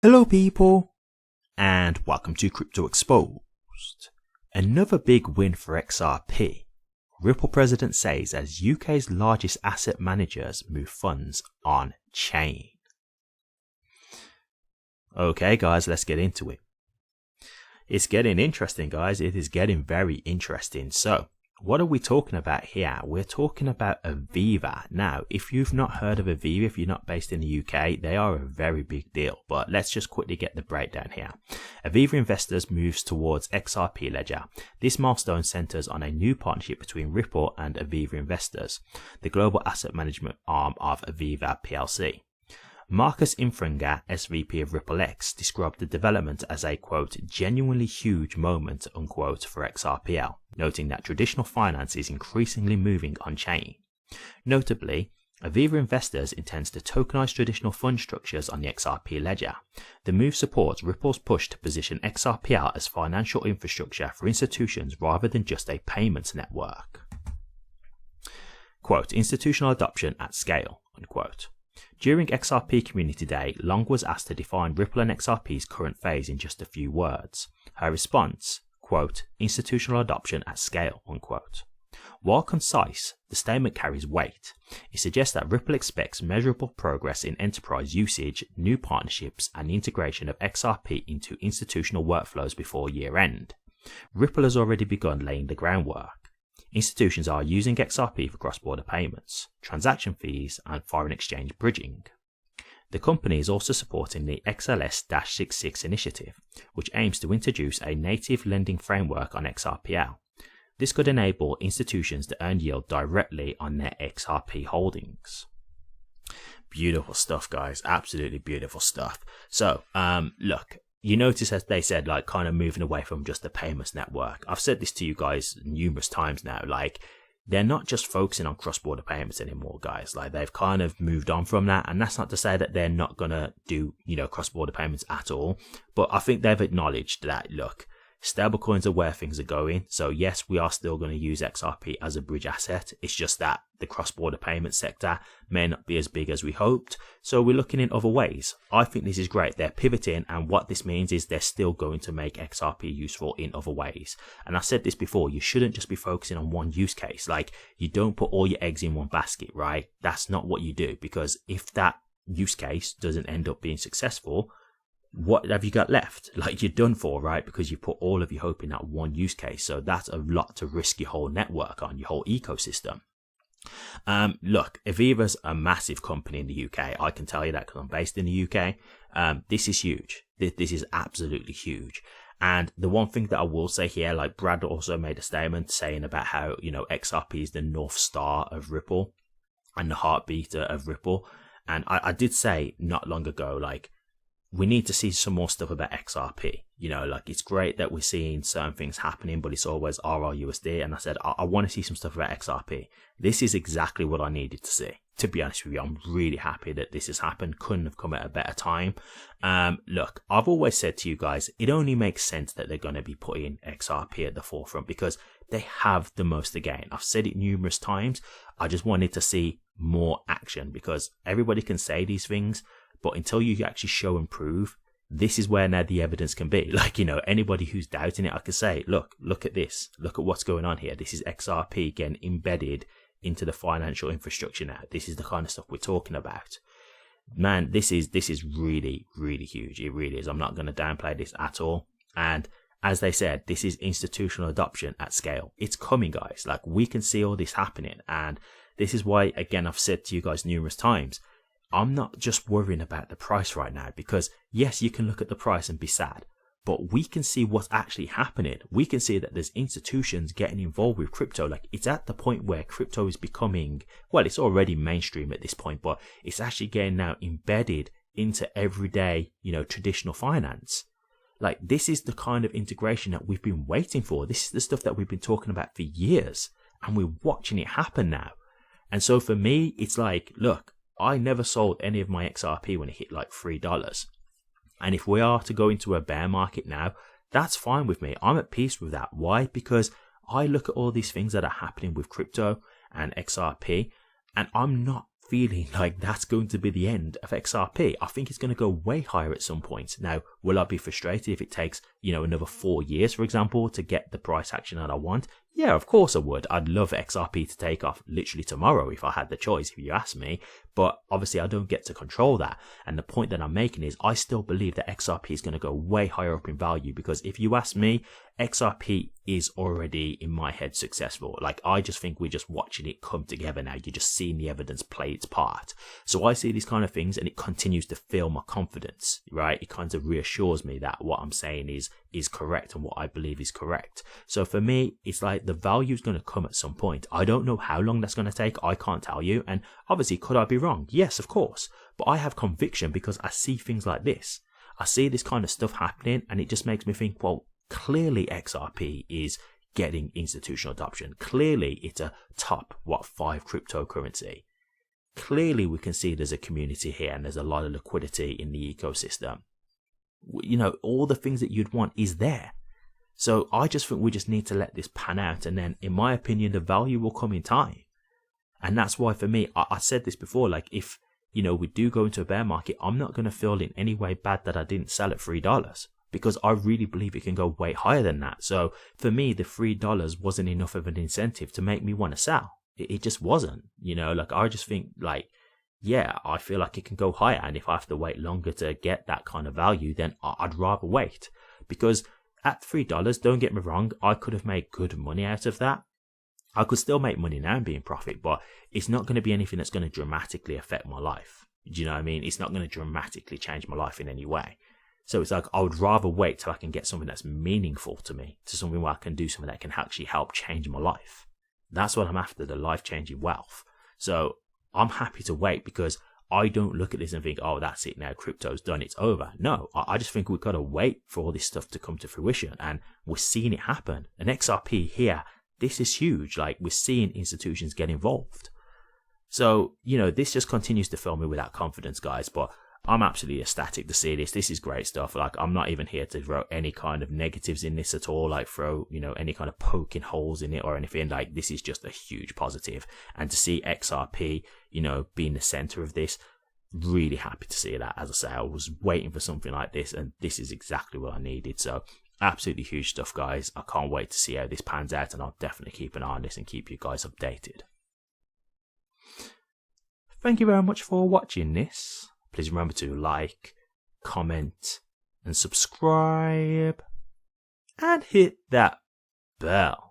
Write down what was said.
Hello people, and welcome to Crypto Exposed. Another big win for XRP. Ripple president says as UK's largest asset managers move funds on chain. Okay guys, let's get into it. It's getting interesting guys, it is getting very interesting. So, what are we talking about here? We're talking about Aviva. Now, if you've not heard of Aviva, if you're not based in the UK, they are a very big deal. But let's just quickly get the breakdown here. Aviva Investors moves towards XRP Ledger. This milestone centers on a new partnership between Ripple and Aviva Investors, the global asset management arm of Aviva PLC. Marcus Infringer, SVP of Ripple X, described the development as a, quote, genuinely huge moment, unquote, for XRPL, noting that traditional finance is increasingly moving on-chain. Notably, Aviva Investors intends to tokenize traditional fund structures on the XRP ledger. The move supports Ripple's push to position XRPL as financial infrastructure for institutions rather than just a payments network. Quote, institutional adoption at scale, unquote. During XRP Community Day, Long was asked to define Ripple and XRP's current phase in just a few words. Her response, quote, institutional adoption at scale, unquote. While concise, the statement carries weight. It suggests that Ripple expects measurable progress in enterprise usage, new partnerships, and the integration of XRP into institutional workflows before year end. Ripple has already begun laying the groundwork. Institutions are using XRP for cross-border payments, transaction fees, and foreign exchange bridging. The company is also supporting the XLS-66 initiative, which aims to introduce a native lending framework on XRPL. This could enable institutions to earn yield directly on their XRP holdings. Beautiful stuff, guys. Absolutely beautiful stuff. So, look. You notice as they said, like, kind of moving away from just the payments network. I've said this to you guys numerous times now, like, they're not just focusing on cross-border payments anymore, guys. Like, they've kind of moved on from that, and that's not to say that they're not gonna do, cross-border payments at all, but I think they've acknowledged that, look, stablecoins are where things are going. So yes, we are still going to use XRP as a bridge asset. It's just that the cross-border payment sector may not be as big as we hoped. So we're looking in other ways. I think this is great. They're pivoting, and what this means is they're still going to make XRP useful in other ways. And I said this before, you shouldn't just be focusing on one use case. Like, you don't put all your eggs in one basket, right? That's not what you do, because if that use case doesn't end up being successful, what have you got left? Like, you're done for, right? Because you put all of your hope in that one use case. So that's a lot to risk your whole network on, your whole ecosystem. Look, Aviva's a massive company in the UK. I can tell you that because I'm based in the UK. This is huge. This is absolutely huge. And the one thing that I will say here, like, Brad also made a statement saying about how, XRP is the North Star of Ripple and the heartbeat of Ripple. And I did say not long ago, like, we need to see some more stuff about XRP. Like, it's great that we're seeing certain things happening, but it's always RRUSD. And I said, I want to see some stuff about XRP. This is exactly what I needed to see. To be honest with you, I'm really happy that this has happened. Couldn't have come at a better time. Look, I've always said to you guys, it only makes sense that they're going to be putting XRP at the forefront because they have the most to gain. I've said it numerous times. I just wanted to see more action because everybody can say these things, but until you actually show and prove, this is where now the evidence can be. Like, anybody who's doubting it, I could say, look at this. Look at what's going on here. This is XRP getting embedded into the financial infrastructure now. This is the kind of stuff we're talking about. Man, this is really, really huge. It really is. I'm not going to downplay this at all. And as they said, this is institutional adoption at scale. It's coming, guys. Like, we can see all this happening. And this is why, again, I've said to you guys numerous times, I'm not just worrying about the price right now because, yes, you can look at the price and be sad, but we can see what's actually happening. We can see that there's institutions getting involved with crypto. Like, it's at the point where crypto is becoming, well, it's already mainstream at this point, but it's actually getting now embedded into everyday, traditional finance. Like, this is the kind of integration that we've been waiting for. This is the stuff that we've been talking about for years, and we're watching it happen now. And so for me, it's like, look, I never sold any of my XRP when it hit like $3. And if we are to go into a bear market now, that's fine with me. I'm at peace with that. Why? Because I look at all these things that are happening with crypto and XRP, and I'm not feeling like that's going to be the end of XRP. I think it's going to go way higher at some point. Now, will I be frustrated if it takes, another 4 years, for example, to get the price action that I want? Yeah, of course I would. I'd love XRP to take off literally tomorrow if I had the choice, if you ask me. But obviously I don't get to control that. And the point that I'm making is I still believe that XRP is going to go way higher up in value, because if you ask me, XRP is already in my head successful. Like, I just think we're just watching it come together now. You're just seeing the evidence play its part. So I see these kind of things and it continues to fill my confidence, right? It kind of reassures me that what I'm saying is correct and what I believe is correct. So for me, it's like the value is going to come at some point. I don't know how long that's going to take. I can't tell you. And obviously, could I be wrong? Yes, of course. But I have conviction because I see things like this. I see this kind of stuff happening and it just makes me think, well, clearly XRP is getting institutional adoption. Clearly it's a top 5 cryptocurrency. Clearly we can see there's a community here and there's a lot of liquidity in the ecosystem. All the things that you'd want is there. So I just think we just need to let this pan out, and then in my opinion the value will come in time. And that's why for me, I said this before, like if we do go into a bear market, I'm not going to feel in any way bad that I didn't sell at $3, because I really believe it can go way higher than that. So for me, the $3 wasn't enough of an incentive to make me want to sell. It just wasn't, I just think yeah, I feel like it can go higher. And if I have to wait longer to get that kind of value, then I'd rather wait, because at $3, don't get me wrong, I could have made good money out of that. I could still make money now and be in profit, but it's not going to be anything that's going to dramatically affect my life. Do you know what I mean? It's not going to dramatically change my life in any way. So it's like I would rather wait till I can get something that's meaningful to me, to something where I can do something that can actually help change my life. That's what I'm after, the life-changing wealth. So I'm happy to wait, because I don't look at this and think, oh, that's it now, crypto's done, it's over. No, I just think we've got to wait for all this stuff to come to fruition, and we're seeing it happen. And XRP here, this is huge. Like, we're seeing institutions get involved. So, this just continues to fill me with that confidence, guys. But I'm absolutely ecstatic to see this. This is great stuff. Like, I'm not even here to throw any kind of negatives in this at all. Like, throw, any kind of poking holes in it or anything. Like, this is just a huge positive. And to see XRP, being the center of this, really happy to see that. As I say, I was waiting for something like this, and this is exactly what I needed. So, absolutely huge stuff, guys. I can't wait to see how this pans out, and I'll definitely keep an eye on this and keep you guys updated. Thank you very much for watching this. Please remember to like, comment, and subscribe, and hit that bell.